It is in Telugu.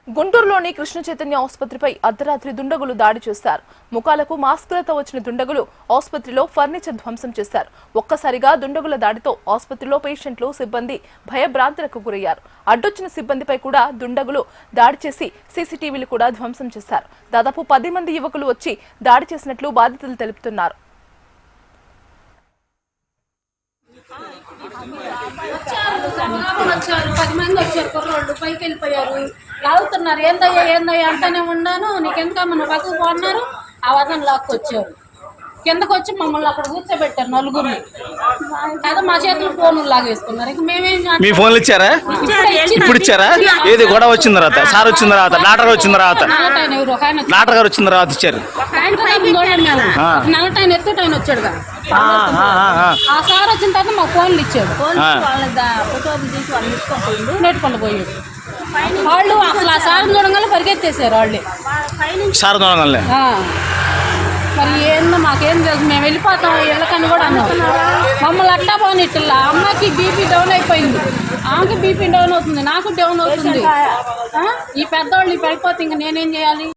గుంటూరులోని కృష్ణ చైతన్య ఆసుపత్రిపై అర్ధరాత్రి దుండగులు దాడి చేశారు. ముఖాలకు మాస్కులతో వచ్చిన దుండగులు ఆసుపత్రిలో ఫర్నిచర్ ధ్వంసం చేశారు. ఒక్కసారిగా దుండగుల దాడితో ఆసుపత్రిలో పేషెంట్లు, సిబ్బంది భయభ్రాంతులకు గురయ్యారు. అడ్డొచ్చిన సిబ్బందిపై కూడా దుండగులు దాడి చేసి సీసీటీవీలు కూడా ధ్వంసం చేశారు. దాదాపు 10 మంది యువకులు వచ్చి దాడి చేసినట్లు బాధితులు తెలుపుతున్నారు. వచ్చారు 10 మంది వచ్చారు. కుర్రోళ్ళు పైకి వెళ్ళిపోయారు, లాగుతున్నారు. ఏందయ్యా అంటానే ఉన్నాను. నీకెందుక మన పక్కకు పోన్నారు. ఆ వదన లాక్కొచ్చారు. కిందకు వచ్చి మమ్మల్ని అక్కడ కూర్చోబెట్టారు నలుగురిని. కదా మా చేతులు ఫోన్లు లాగేసుకున్నారు. ఇక మేమేం మీ ఫోన్లు ఇచ్చారా? ఇప్పుడు ఇచ్చారా? ఏది గొడవ వచ్చిన తర్వాత, సార్ వచ్చిన తర్వాత, డాక్టర్ వచ్చిన తర్వాత, డాక్టర్ గారు వచ్చిన తర్వాత ఇచ్చారు. నల్లటైన ఎత్తుటైన వచ్చాడు. ఆ సార్ వచ్చిన తర్వాత మాకు ఫోన్లు ఇచ్చాడు. నెట్టుకొని పోయాడు. వాళ్ళు అసలు ఆ సార్ చూడంగానే పరిగెత్తేసారు. వాళ్ళే సార్ చూడంగానే. మరి ఏందో మాకేం తెలుసు. మేము వెళ్ళిపోతాం ఇళ్ళకని కూడా అన్నాం. మమ్మల్ని అట్టా పోనిట్లా. అమ్మకి బీపీ డౌన్ అయిపోయింది. ఆమెకి బీపీ డౌన్ అవుతుంది, నాకు డౌన్ అవుతుంది. ఈ పెద్దవాళ్ళు పడిపోతే ఇంక నేనేం చేయాలి?